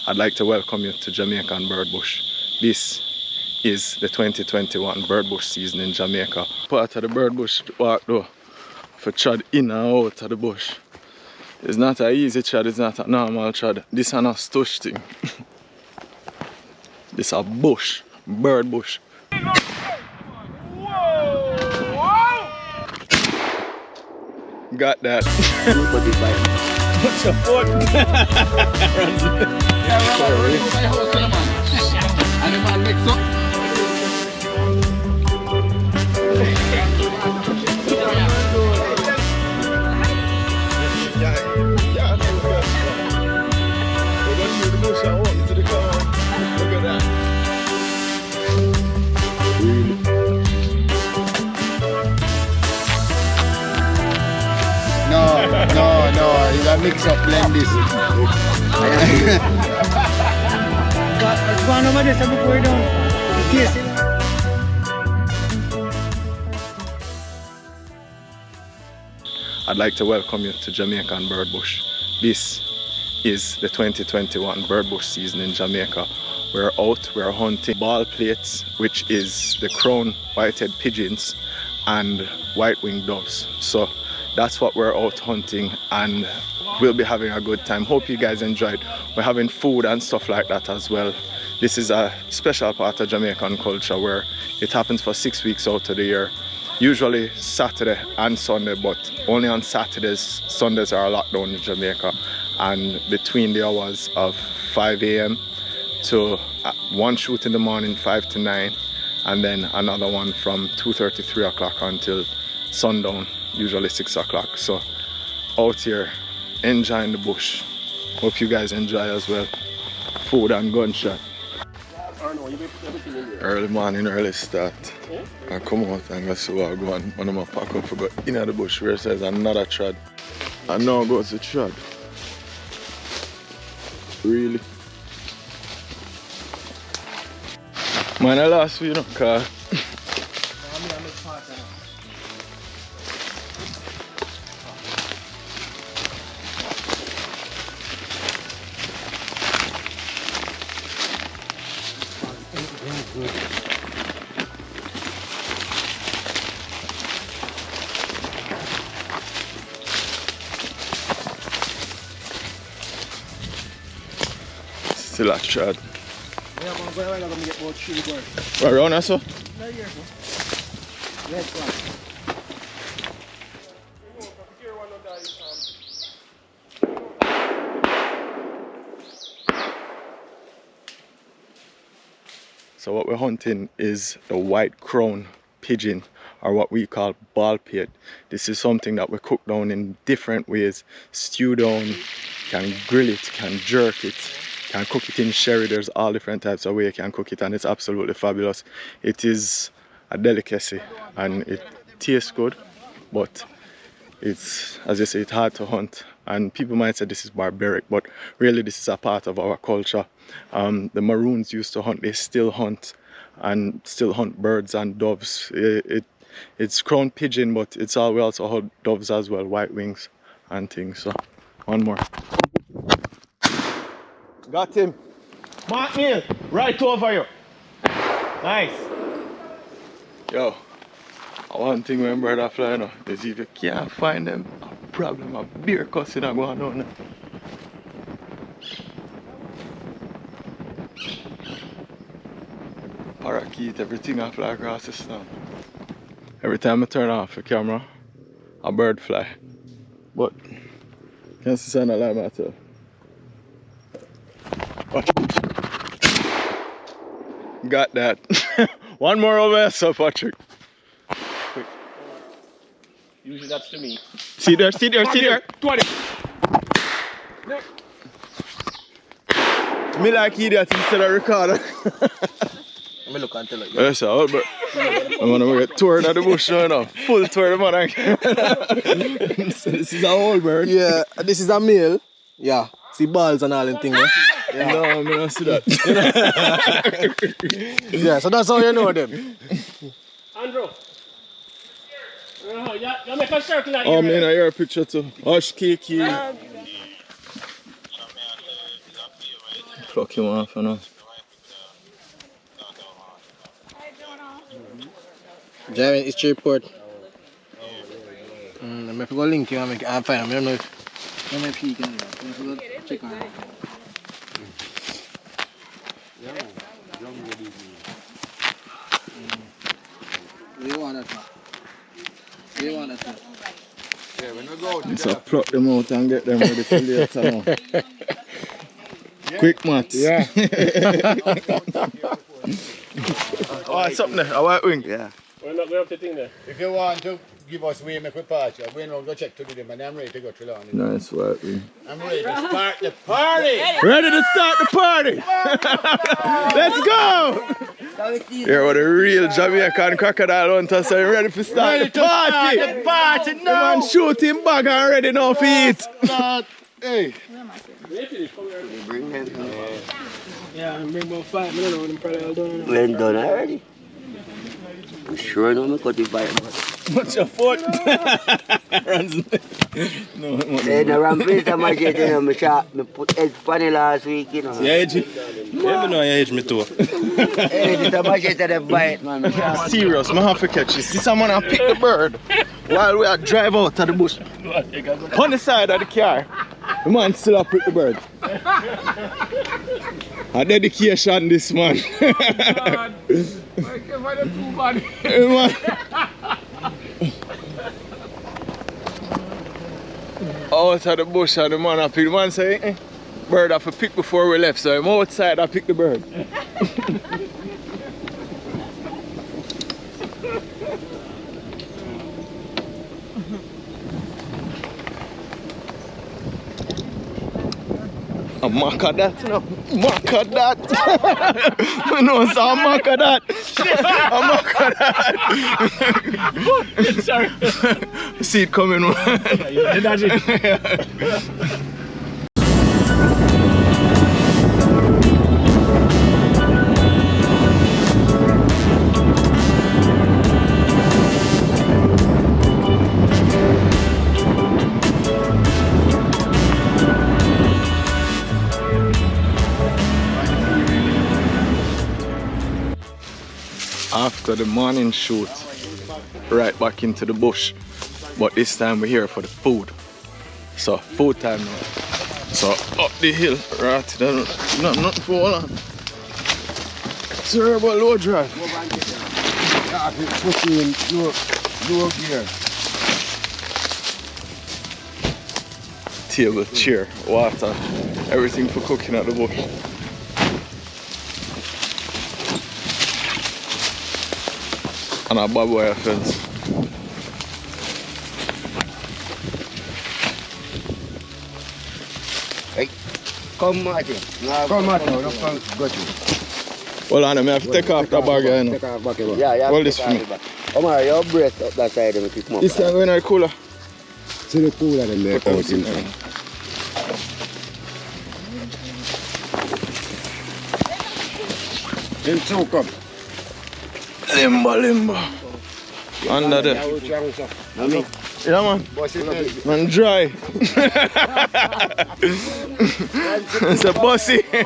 I'd like to welcome you to Jamaican Bird Bush. This is the 2021 bird bush season in Jamaica. Part of the bird bush walk though, for trod in and out of the bush. It's not an easy trod, it's not a normal trod. This is not a stush thing. This is a bush, bird bush. Got that. What's your foot? No, you gotta mix up, blend this. I'd like to welcome you to Jamaican Bird Bush. This is the 2021 bird bush season in Jamaica. We're hunting ball plates, which is the crown white-head pigeons and white-winged doves. So that's what we're out hunting, and we'll be having a good time. Hope you guys enjoyed. We're having food and stuff like that as well. This is a special part of Jamaican culture where it happens for 6 weeks out of the year. Usually Saturday and Sunday, but only on Saturdays. Sundays are locked down in Jamaica, and between the hours of 5 a.m. to one shoot in the morning, 5 to 9, and then another one from 2:30 to 3 o'clock until sundown, usually 6 o'clock. So out here enjoying the bush. Hope you guys enjoy as well. Food and gunshot. Early morning, early start. I come out and go see what I go on. One of my pack up for go in the bush where it says another trod. And now goes the trod. Really? Man, I lost you know, car. Still a trod. Yeah, I'm going to get about 3 birds. What, around us, so? No, here, let's go. So what we're hunting is the white crown pigeon, or what we call ball pate. This is something that we cook down in different ways. Stew down, can grill it, can jerk it, can cook it in sherry. There's all different types of ways you can cook it, and it's absolutely fabulous. It is a delicacy and it tastes good, but it's, as you say, it's hard to hunt. And people might say this is barbaric, but really this is a part of our culture. The Maroons used to hunt, they still hunt, and still hunt birds and doves. It's crown pigeon, but it's all, we also hunt doves as well, white wings and things. So one more. Got him. Mark Neil, right over you. Nice. Yo, one thing when birds are flying is if you can't find them, a problem, a beer cussing are going on. Parakeet, everything I fly across the snow. Every time I turn off the camera, a bird fly. But can't see something like that. Watch. Got that. One more over there, so Patrick. Quick. Usually that's to me. See there, see there, see there. 20. Me like idiot instead of recorder. Let me look until it. Yes, sir, but I'm gonna get toured of the bush now. Full tour of the man. So this is a whole bird. Yeah, this is a male. Yeah, see balls and all them things. Yeah. No, I'm gonna see that. Yeah, so that's how you know them. Andrew. You make a circle like Oh man, I hear a picture too. Hush Kiki. Pluck him off, you know. Driving history report. I'm going to go link you and make it find him. I don't know if he can do that. I'm going to check on him. What do you want that for? What do you want that for? Yeah, when we go to So pluck them out and get them ready for later now. Quick maths. Yeah. Oh, something there, a white wing. Yeah. We're not going up the thing there. If you want to give us way, make we party. We don't go check to do them, and I'm ready to go to London. Nice white wing. I'm ready to start the party. Ready to start the party! Let's go! Here, what a real Jamaican crocodile hunter, so you're ready to start the party! The party The now. man shooting bag and ready now for it! Hey. Bring them. Yeah, I'm bring about 5 minutes now. I'm probably all done. We're done already. I'm sure no me cut it by What's your foot? Runs. No, Say no rampage the machete in my shop. Me put egg funny last week, you know. your age? Yeah, me know your age, me too. Hey, this a machete that bite, man. Me shop. Serious, man have to catch this. See someone and pick the bird while we are drive out of the bush. On the side of the car, the man still up with the bird. A dedication, this man. Out of the bush and the man up, the man say, bird have to pick before we left, so I'm outside, I pick the bird. A mock of that, you know. Mock of that. You know, it's a mock of that. A mock of that. Sorry. See it coming, man. After the morning shoot, right back into the bush, but this time we're here for the food. So food time now. So up the hill, right, not for long. Terrible low drive. Put you in low gear. Table, chair, water, everything for cooking at the bush. And a barbed wire fence. Hey, come Martin. Come on, no, got you. Hold on, I have to take off the bag, you know. Take off back here. Yeah, yeah. Hold this for me. Come on, your breath up that side and we pick them up. This can go in the cooler. See the cooler in there. Put everything in. Them two come. Limbo. Under there. Yeah, man. Man, dry. It's a bossy. You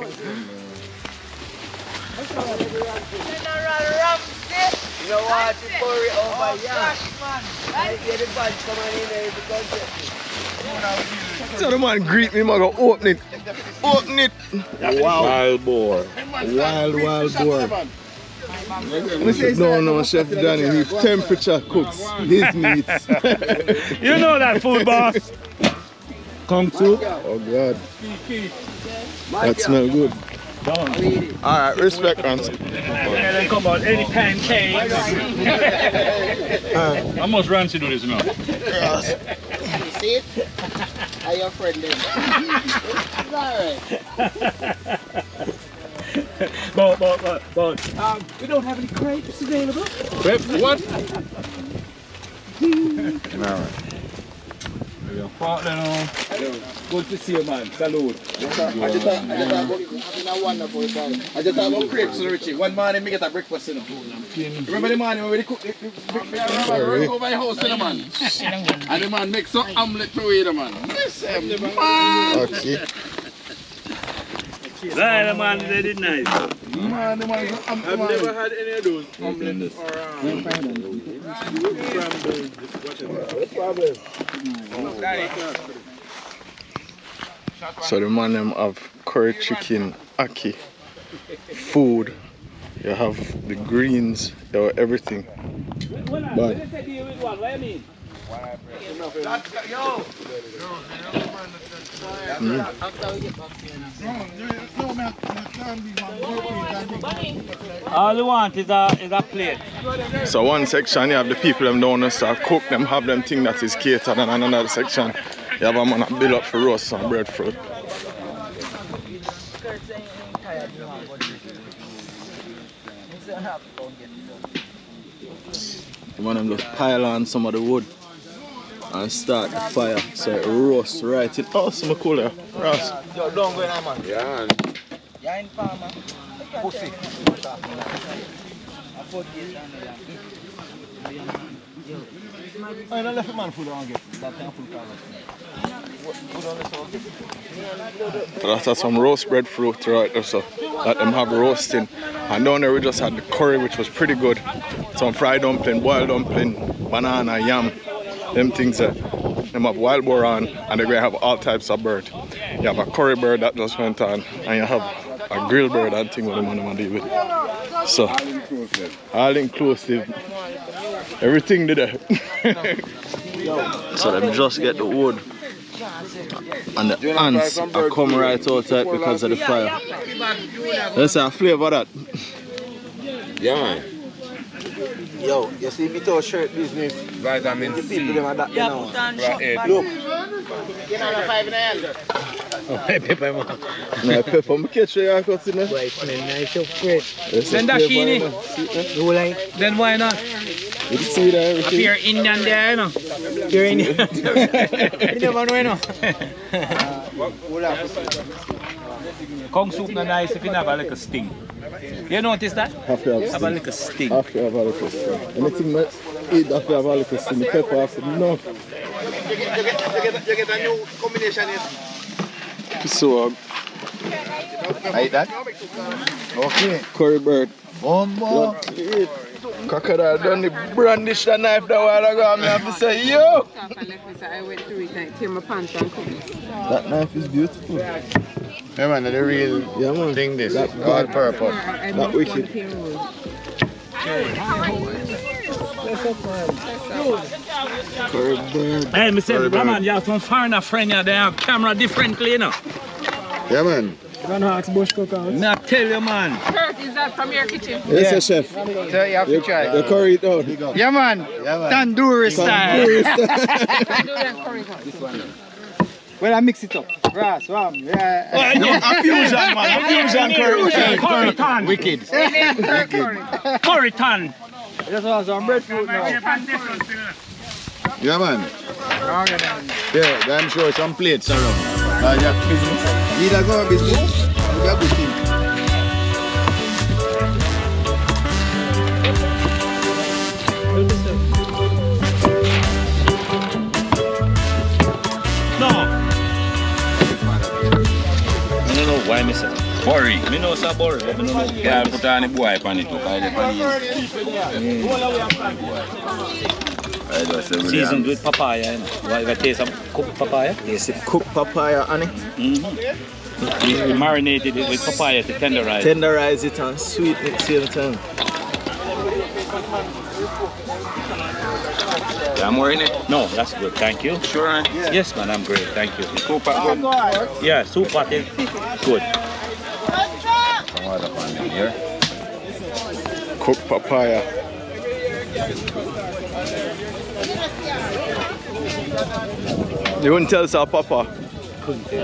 know what? The curry over here. I get the bunch coming in there because So the man greet me, man, go open it. Open it. Wild Boar. Wild Boar. No, Chef Danny, he temperature cooks his meats. You know that food, boss. Kung soup? Oh God. That smells good. Alright, respect, man. And then come on, any pancakes. How much runs you do this now? see it? Are you friendly? It's alright. But we don't have any crepes available. What? Alright. Good to see you, man. Salute. I just have about crepes, Richie. One morning, we get a breakfast, you know. Remember the morning when we cook the over my house, you know, man. And the man makes some omelette for you, man. Listen, man. Okay. Right, man, they did nice. I've never had any of those. So the man them have curry chicken, ackee, food. You have the greens, you have everything. But All you want is a plate. so one section you have the people them down there start cook them, have them thing that is catered, and another section you have a man that build up for roast and breadfruit. The man them just pile on some of the wood and start the fire so it roasts right in. Oh, some cooler. Ross. Yo, don't go in there, man. Yeah. Yeah, in farm, man. Pussy. I don't left a man food on get. That kind of food That's some roast breadfruit right there, so that them have roasting. And down there we just had the curry, which was pretty good. Some fried dumpling, boiled dumpling, banana, yam, them things there. Them have wild boar on, and they're gonna have all types of bird. You have a curry bird that just went on, and you have a grilled bird and thing with them on deal with. So all inclusive. Everything there. So them just get the wood. And the ants are come right outside because of the fire. Let's have a flavour of that. Yeah, man. Yo, you see me to shirt business. Vitamin The C. people them are that, you know. Look. You know the 5 in the hand. Pepper, man. No, pepper, I'm catching you cut in there. Right, man, nice of great. Then that sheeny. You like? Then why not? You see that everything? You're Indian there, you know. You're in here. You never know, you know. Kong soup not nice if you have a little sting. You notice that? Have to have Have a little sting. Have to have a little sting. Anything that eat have to have a little sting. The pepper has to be enough. You get a new combination here. So, I eat that? Okay. curry bird. One more. Crocodile done the brandish the knife that while ago. I have to say, yo! I went through it and tear my pants and cook it. That knife is beautiful. Yeah, man, the real thing this. That All purpose. I That moved wicked. one payroll. Curry bird. Hey, me say, Raman, you have some foreigner friend here, they have camera differently, you know. Yeah, man. Me I tell you, man. Kurt, is that from your kitchen? Yes, chef. So you have to try. The curry down. Yeah, man. Tandoori style. I do that curry sauce. Well, I mix it up. Grass, ram. Yeah. A fusion, man. A fusion curry. Curry tan. Wicked. Curry tan. That's why some breadfruit now. Yeah, man. Yeah, I'm sure some plates around. Business. Either go business or go good thing. No. I don't know why me say Borry. Me know it's a Borry, but I don't know. Yeah, put on the boy on it. Seasoned with papaya, you know. Why you taste some cooked papaya? Yes, cooked papaya on it. We marinated it with papaya to tenderize. Tenderize it and sweeten it at the same time. Yeah, more in it. No, that's good. Thank you. Sure, man. Yes, man, I'm great. Thank you. Cook up good. Yeah, soup pot is good. Some water on them here. Cooked papaya. You wouldn't tell us our papa?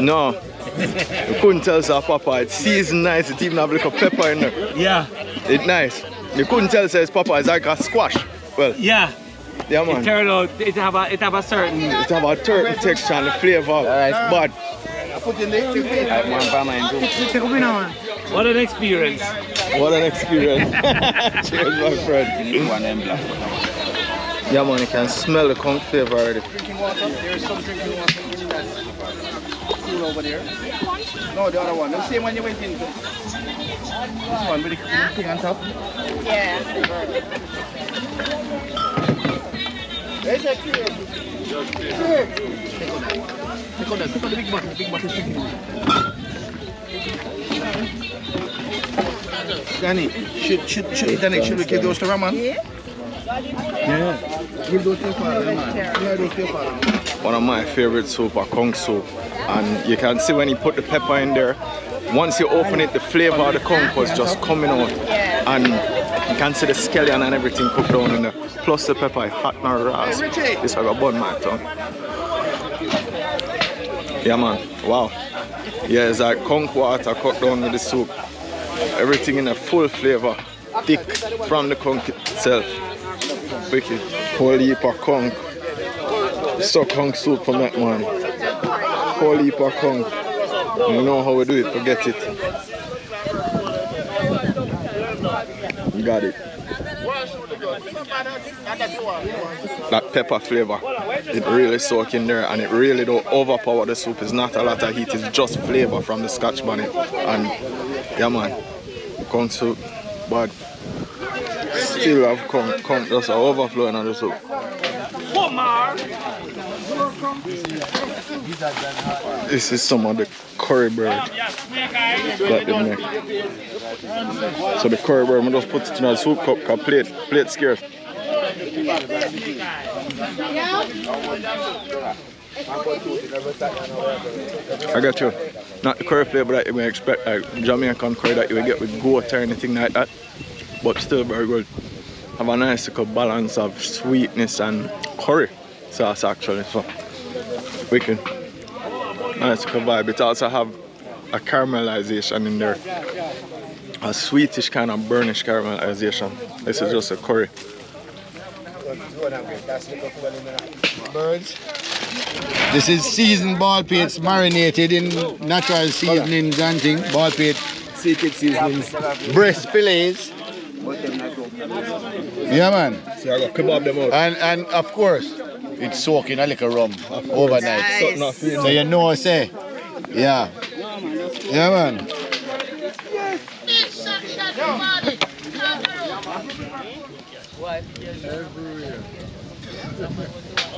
No. You couldn't tell us our papa. It's seasoned nice. It even have a little pepper in there. Yeah. It's nice. You couldn't tell us his papa. It's like a squash. Well, Yeah. yeah, man. It turned out it have a certain. It have a turkey texture and the flavor. But What an experience. what an experience. Cheers, my friend. One and black. Yeah, man, you can smell the conch flavor already. Drinking water. There's some drinking water. Cool over there. No, the other one. The same one you went into. This one with the thing on top. Yeah. Where's that creat? Take on the big bottle. The big bottle is sticking. Danny, should we give those to Raman? Yeah. Yeah. Give those to Father, man. Yeah, those to Father. One of my favorite soup, a Kong soup. And you can see when you put the pepper in there, once you open it, the flavor of the Kong was just coming out. And you can see the scallion and everything cooked down in there. Plus the pepper is hot and raw. This I got bun my tongue. Yeah man, wow. Yeah, it's like Kong water cooked down with the soup. Everything in a full flavor, thick from the Kong itself. Wicked. Whole heap of Kong. So Kong soup from that man. Whole heap of Kong. You know how we do it, forget it. You got it. That pepper flavor, it really soaks in there and it really don't overpower the soup. It's not a lot of heat, it's just flavor from the Scotch bonnet. And yeah man, Kong soup, but still have Kong just overflowing on the soup. This is some of the curry bird that they make. So the curry bird, I just put it in a soup cup, cause plate scarce. I got you. Not the curry flavor that you may expect, like Jamaican curry that you will get with goat or anything like that, but still very good. Have a nice little balance of sweetness and curry sauce actually, so wicked. Nice little vibe. It also have a caramelization in there, a sweetish kind of burnish caramelization. This is just a curry. Birds. This is seasoned ball pates marinated in natural seasonings and things. Ball pate, secret seasonings, breast fillets. Yeah man. So I got kebab them out. And of course, it's soaking a little rum overnight. Nice. So you know, say, yeah. Yeah man.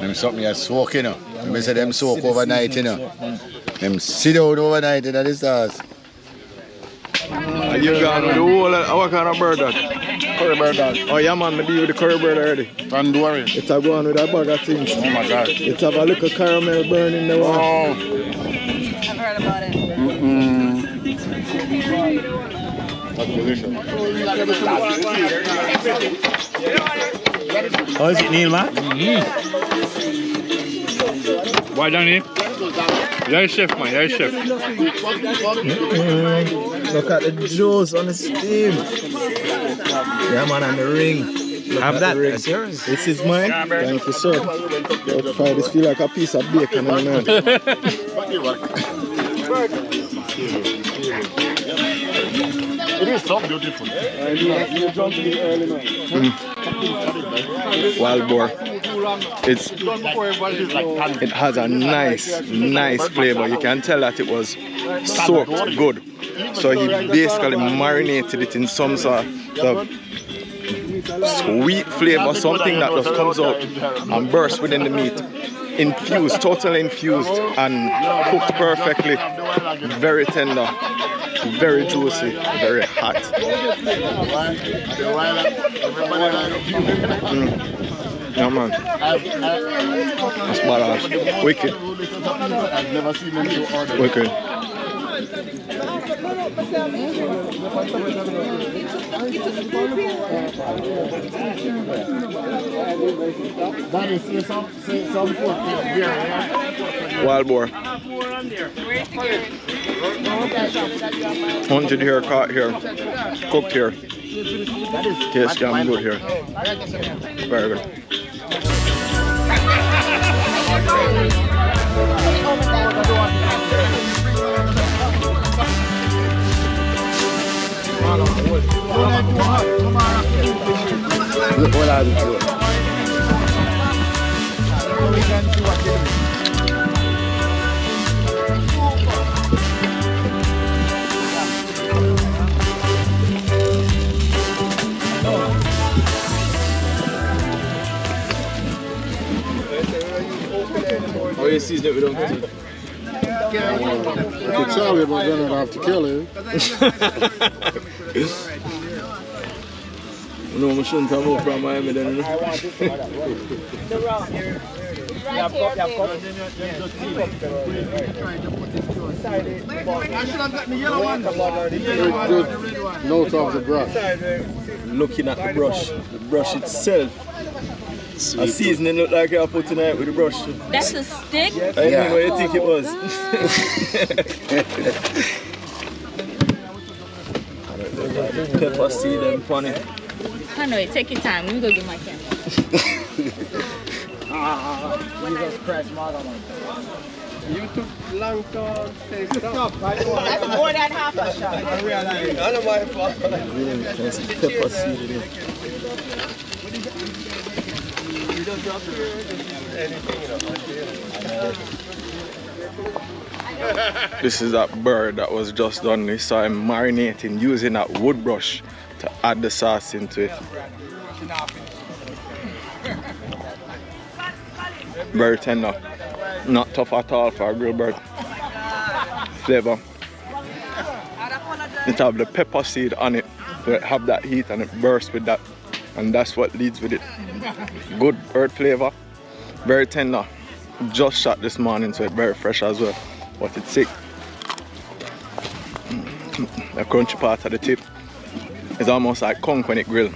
Them something you soak, you know. Them say them soak overnight, you know. Them sit out overnight in the stars. And you got the whole, what kind of bird that? Curry bird dog. Oh yeah man, I deal with the curry bird already. Tandoori. It's a go on with a bag of things. Oh my god. It's have a little caramel burn in the one. Oh. I've heard about it. That's delicious. Oh, is it Neil, man? Why, Danny? You're a chef, man. You're a chef. Look at the juice on the steam. Yeah man, and the ring. Have that. That's yours. This is mine. Thank you sir. This feel like a piece of bacon in the It is so beautiful. Wild Boar. It has a nice flavor. You can tell that it was soaked good. So he basically marinated it in some sort of sweet flavor, something that just comes out and bursts within the meat. Infused, totally infused and cooked perfectly. Very tender, very juicy, very hot. Yeah man, that's badass. Wicked. I've never seen them so ordered. Wicked. Danny, say some pork here. Wild Boar. Hunted here, caught here, cooked here. Tastes damn good here. Very good. Look what I do. season it without teeth. It's sorry, but then I'd have to kill him. No, I shouldn't have moved from Miami then. Note of the brush. Looking at the brush itself. A seasoning look like I put in it with the brush. That's a stick? I don't know what you think it was. Pepper seed and funny. I know it. Take your time. Let me go get my camera. Jesus Christ, mother man. You took long to say stop. That's more than half a shot. I realize. I know my fault. Pepper seed in it. This is that bird that was just done. We saw him marinating using that wood brush to add the sauce into it. Very tender, not tough at all for a grilled bird. Flavor. It have the pepper seed on it, so it have that heat and it bursts with that, and that's what leads with it. Good bird flavor, very tender. Just shot this morning, so it's very fresh as well, but it's thick. The crunchy part of the tip is almost like conch when it grilled.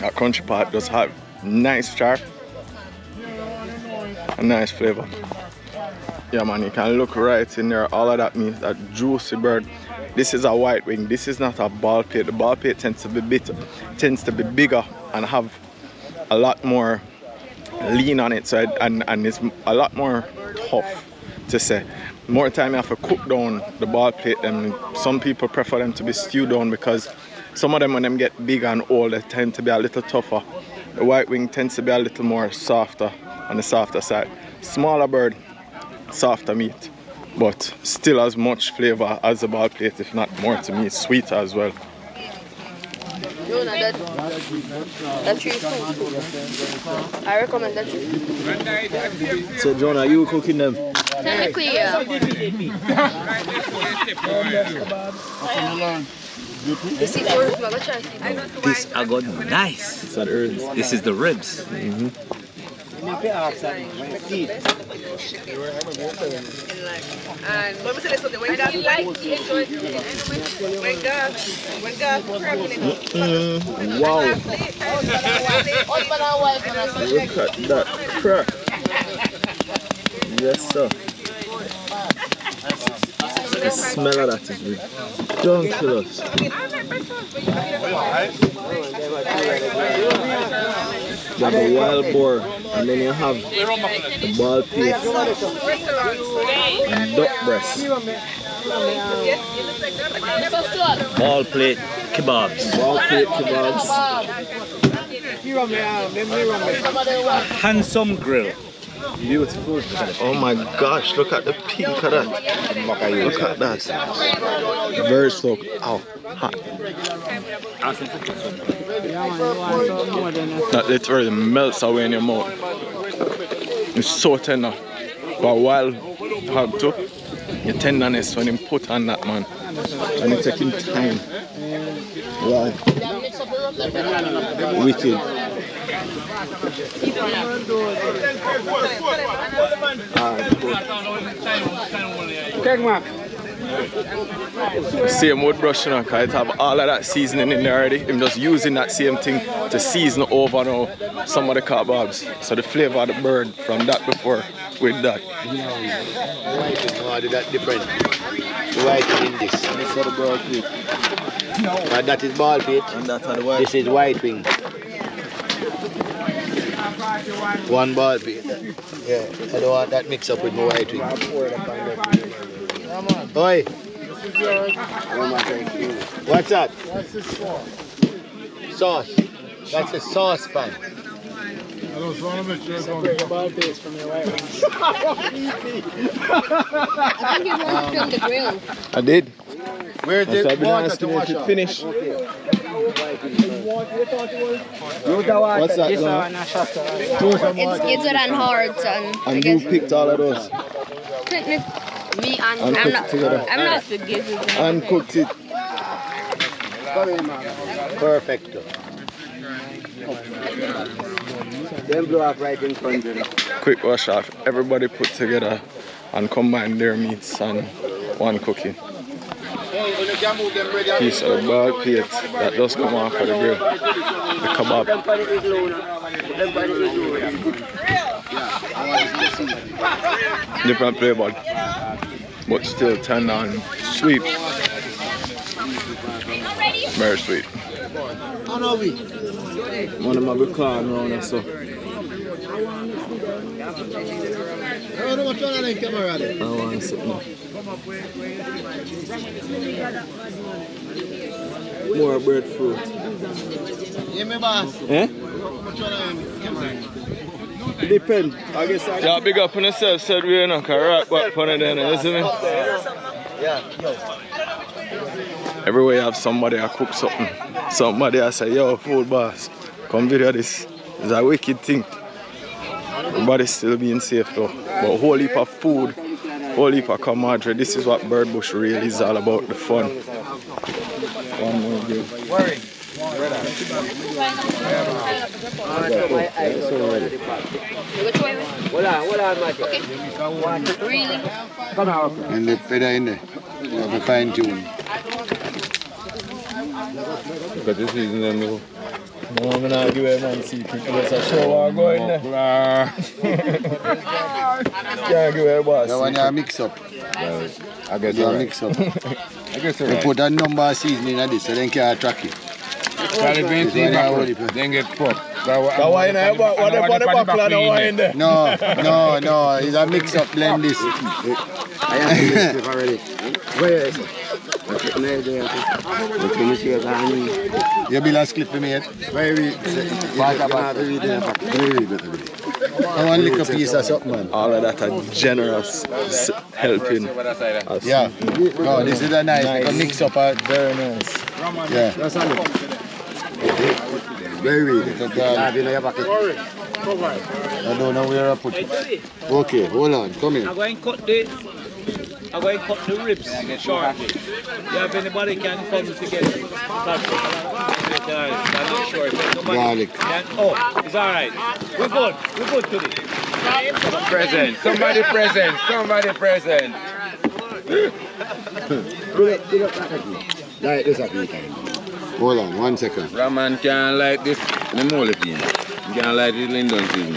That crunchy part does have nice char, a nice flavor. Yeah man, you can look right in there, all of that meat, that juicy bird. This is a white wing, this is not a ball pate. The ball pate tends to be bigger and have a lot more lean on it, so and it's a lot more tough to say. More time you have to cook down the ball plate, and some people prefer them to be stewed down because some of them, when them get big and old, they tend to be a little tougher. The white wing tends to be a little more softer, on the softer side. Smaller bird, softer meat, but still as much flavor as the ball plate, if not more to me, sweeter as well. Jonah, that tree is cool. I recommend that tree. So Jonah, you cooking them? Technically, yeah. This I got nice. This is the ribs. And when we say something, when God likes you, enjoy it. When God Wow. Look at that crack. Yes sir. The smell of that is ridiculous. You have a wild boar, and then you have the ball pate and duck breast. Ball plate kebabs. Ball plate kebabs. Handsome grill. Beautiful. Oh my gosh, look at the pink of that. Look at that. Very soaked. Ow, hot. That literally melts away in your mouth. It's so tender. But while hard too, your tenderness when you put on that, man. And it's taking time. Wow. Wicked. Same wood brush, you know, because it have all of that seasoning in there already. I'm just using that same thing to season over now some of the kebabs. So the flavor of the bird from that before with that. No, that different. The white in this. This is the ball plate. And that is ball pit. And that's the white. This is white wing. One ball pit. Yeah, I don't want that mix up with my white wing. Oi! What's that? What's this for? Sauce. That's a sauce pan. I just want to make sure it's on the ball base from your white wings. I think you want to film the grill. I did. Where's That's the why I've been water asking to if wash it up? finished. What's that? It's good and hard, son. And you picked all of those. Me and And cook it together. I'm not spaghetti. And cooked it. Perfecto. Then blow up right in front of them. Quick wash off. Everybody put together and combine their meats and one cooking. Piece of ball plate that does come off of the grill. The kebab. Different flavor, but still tender and sweet. Very sweet. One of my big clan around us, so. I want to sit now. More breadfruit. Eh? Depend. I guess yeah, big up on yourself, said we ain't gonna rock back on it then, you see me? Everywhere you have somebody that cook something. Somebody that say, yo, food boss, come video this. It's a wicked thing. Everybody's still being safe though. But whole heap of food, whole heap of camaraderie. This is what Bird Bush really is all about, the fun. One more good. Really? And the feather in there. You have to fine tune. Because this is in the middle. No, I'm not give a man see people. There's a show I'm going there. Can't give a boss. That one you mix up. I guess you mix up. I guess you put a number of seasoning in this so then can't track it. Then get popped. That wine there, what about the buckler now wine there? No, it's a mix up blend this. I have to mix it already. Where is it? You bill a slip for me yet? Very one little piece of something, man. All of that are generous helping. Yeah. No, this is a nice mix up. Very nice. Yeah. That's all. Very I don't know where I put it. Okay, hold on, come in. I'm going to cut the ribs shortly. You have anybody can come to get it? Garlic. Oh, it's all right. We're good today. Present. Somebody present. Somebody present. Hold on, 1 second. Raman can't like this. The mole thing. You can't like this Lindon thing.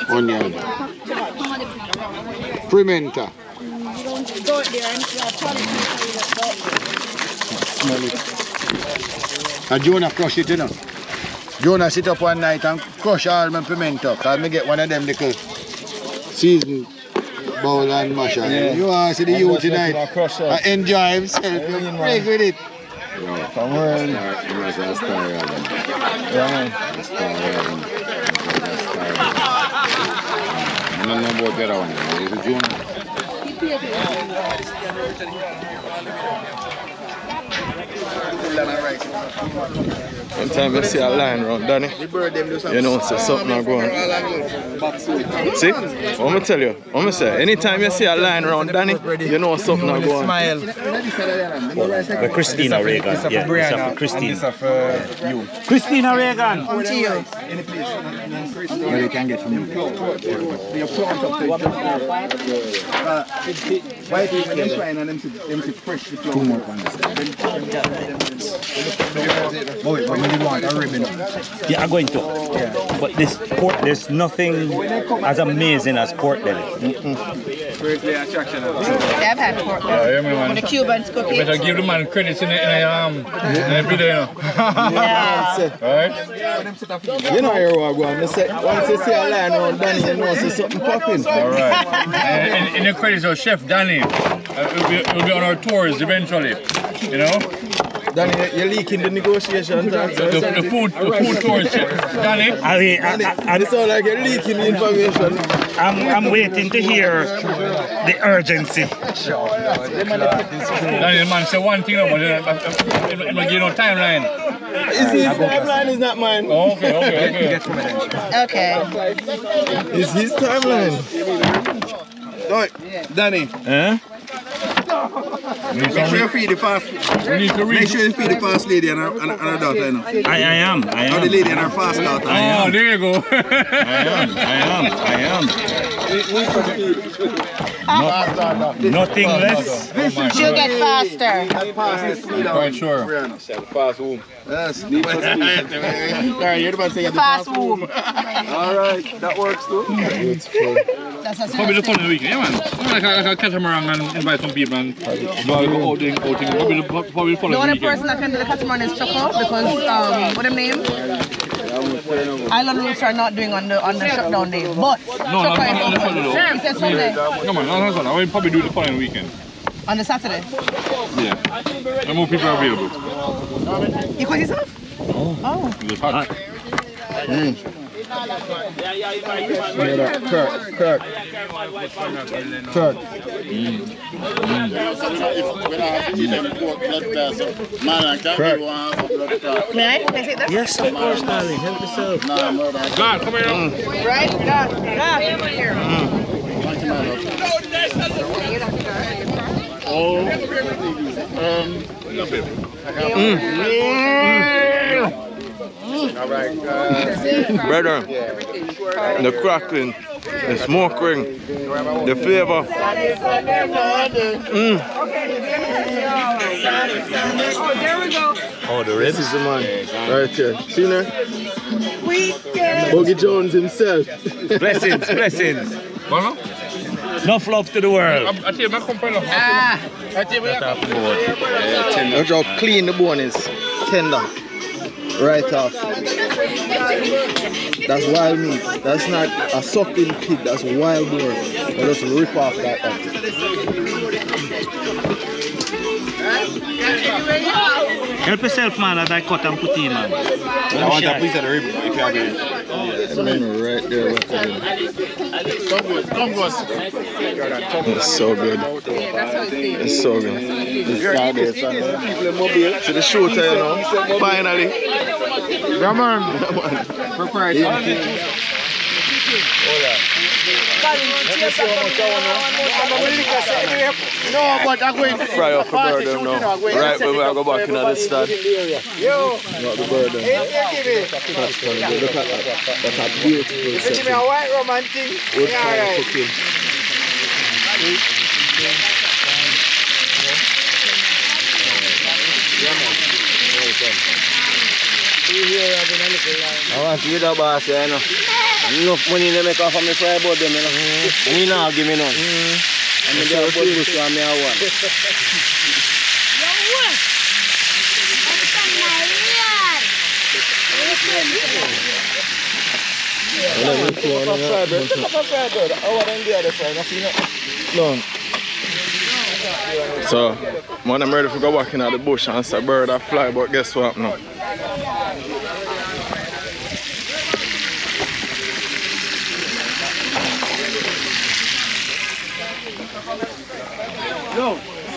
Onion. Pimenta. Smell it. And Jonah crush it, you know. Jonah sit up one night and crush all my pimento. Cause me get one of them little seasoned bowl and masher. Yeah. You want to see the youth tonight? I enjoy himself. You break with it. Yeah. From where? That's a star. Yeah. Star. I don't know about the other one. Is it Jonah? Sometimes you see a line around Danny, you know so something not going. See? I'm going to tell you, I'm going to say, anytime you see a line around Danny, you know something not going. Christina Reagan. Yeah, this is for Christina. You. Christina Reagan. Come to you. Where you can get from you. Why do you trying and them to fresh the flour? 2 more ones. But when you want a ribbon. Yeah, I'm going to. Yeah. But this pork, there's nothing as amazing as pork belly. I've had pork when the Cubans cook it. Better give the man credits in the video, you know. Yeah. Alright? You know here what I'm going to say. Once you see a line around Danny, you know see something popping. Alright. In the credits of Chef Danny, we'll be on our tours eventually, you know. Danny, you're leaking the negotiations. The food tours, Danny. It sounds like you're leaking the information. I'm waiting to hear the urgency. Danny, the man said one thing, but I'm going to give you no timeline. Is his timeline is not mine. Oh, okay. Okay. It's his timeline. No, Danny. Eh? Make sure you feed the fast. Make sure you feed the fast lady and her daughter. You know. I am. Oh, the lady and her fast daughter. Oh, there you go. I am. Nothing less. She'll get faster. Quite sure. Fast womb. Yes. You're about to say Fast womb. Alright, that works too. That's a Probably the fun of the weekend, yeah, man. Like I catch them around and invite some people and do a little outing. Probably the fun of The the only weekend. person that can do the catamaran is Choco because what them name? Island Roots are not doing on the shutdown day, but Choco is open. He said Sunday. No man, I will probably do the following weekend. On the Saturday. Yeah. And more people are available. You caught yourself? Oh. It's hot. Kirk. May I take this? Yes, of course, darling. Help yourself. God, come here. Right? Yeah. Here. Brother, the crackling, the smoking, the flavor. Oh, the ribs? This is the man, right here. See there? Bogey Jones himself. Blessings. Enough love to the world. Look how clean the bone is. Tender. Right off. That's wild meat. That's not a sucking pig. That's wild boar. They just rip off that. Help yourself, man, as I cut and put in, man. I want a piece of the rib if you have it. Right there. It's so good. It's so good. To the shooter, you know. Finally. Come on. No, but I'm going to Fry up the bird them now. Right when we go back into the stand. Not the bird them. Look at that. That's a beautiful setting. Wood fire cooking. I want to get a boss, you know. Enough money to make off of me fry board them, you know. And you know, give me none. And me get a board bush and me a one. No. So, man, I'm ready to go back into the bush and see a bird that fly, but guess what now?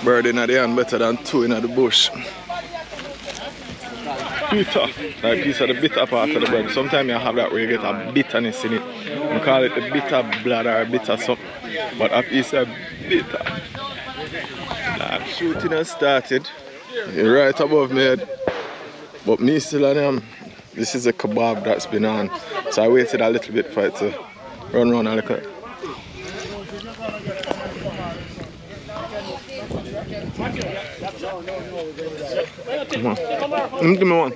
Bird in the hand better than two in the bush. Bitter, like a piece of the bitter part of the bird. Sometimes you have that where you get a bitterness in it. We call it the bitter blood or bitter something. But a piece of bitter. Like, shooting has started. Right above me head. But me still on them. This is a kebab that's been on. So I waited a little bit for it to run around a little. Come on. Give me one.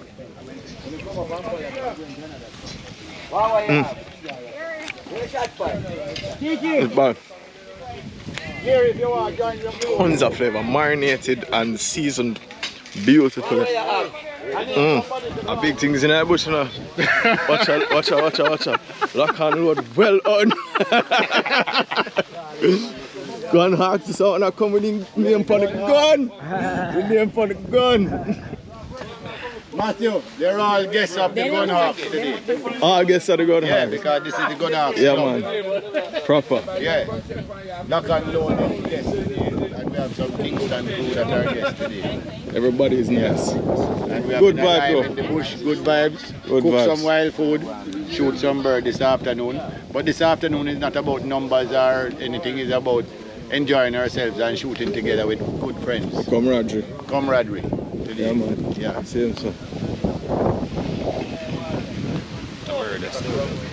It's bad. Tons of flavor, marinated and seasoned beautifully. A big things in the bush, you know. Watch out. Lock on the road, well on. Go and ask this out and I come with the name for the gun. The name for the gun. Matthew, they're all guests of the gun hawk today. All guests of the gun Yeah, hawk. because this is the gun hawk. Yeah, man. Proper. Yeah. Knock and load of guests today. And we have some Kingston food at our guests today. Everybody is nice. And we have Good been alive vibe, in the bush, good vibes. Good Cook vibes. some wild food. shoot some bird this afternoon. But this afternoon is not about numbers or anything, it's about enjoying ourselves and shooting together with good friends. Camaraderie. Camaraderie. Yeah, man. Yeah. Same, so.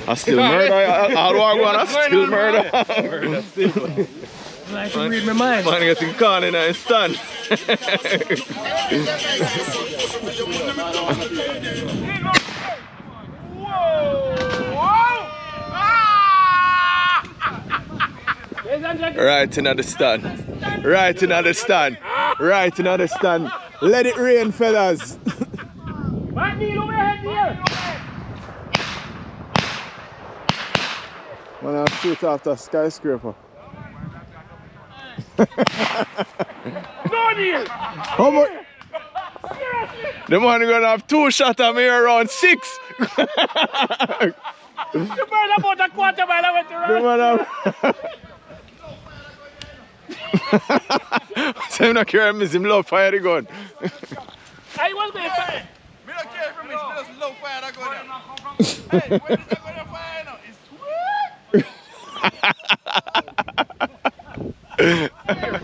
I still murder. All I want, I still murder. I should read my mind. Man getting caught in a stand. Right in the stand. Right in the stand. Right in the stand. Let it rain, fellas. Man, I shoot after a skyscraper. How much? The man gonna have 2 shots at me around 6. You burn about a quarter mile away to run. The man have... So I'm not caring, him love fire the gun. I was being fire. We don't care from his just low fire that go there. Hey, where is that going to fire now? It's sweet.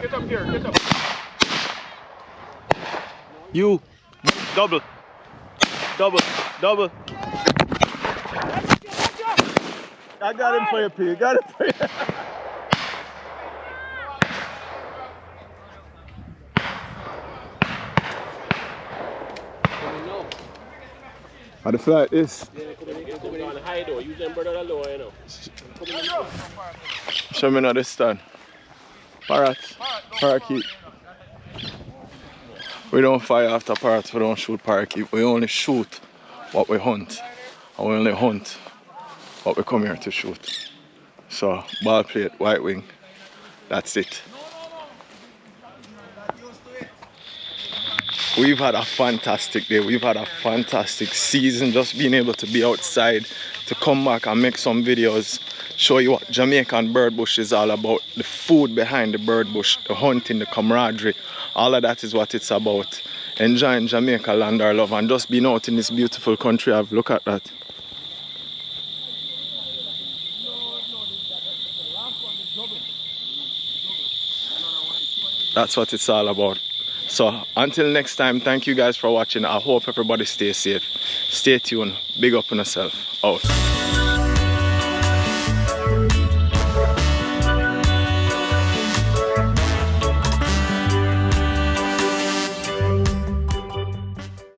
Get up here, get up. You. Double. Double. Double. I got him for you, P. Got him for you. How the flight is? Show me now this stand. Parrot. Parakeet. We don't fire after parrots, we don't shoot parakeet. We only shoot what we hunt. And we only hunt what we come here to shoot. So, ball plate, white wing, that's it. We've had a fantastic day. We've had a fantastic season. Just being able to be outside, to come back and make some videos, show you what Jamaican bird bush is all about. The food behind the bird bush, the hunting, the camaraderie. All of that is what it's about. Enjoying Jamaica land our love and just being out in this beautiful country. Look at that. That's what it's all about. So until next time, thank you guys for watching. I hope everybody stays safe. Stay tuned. Big up on yourself. Out.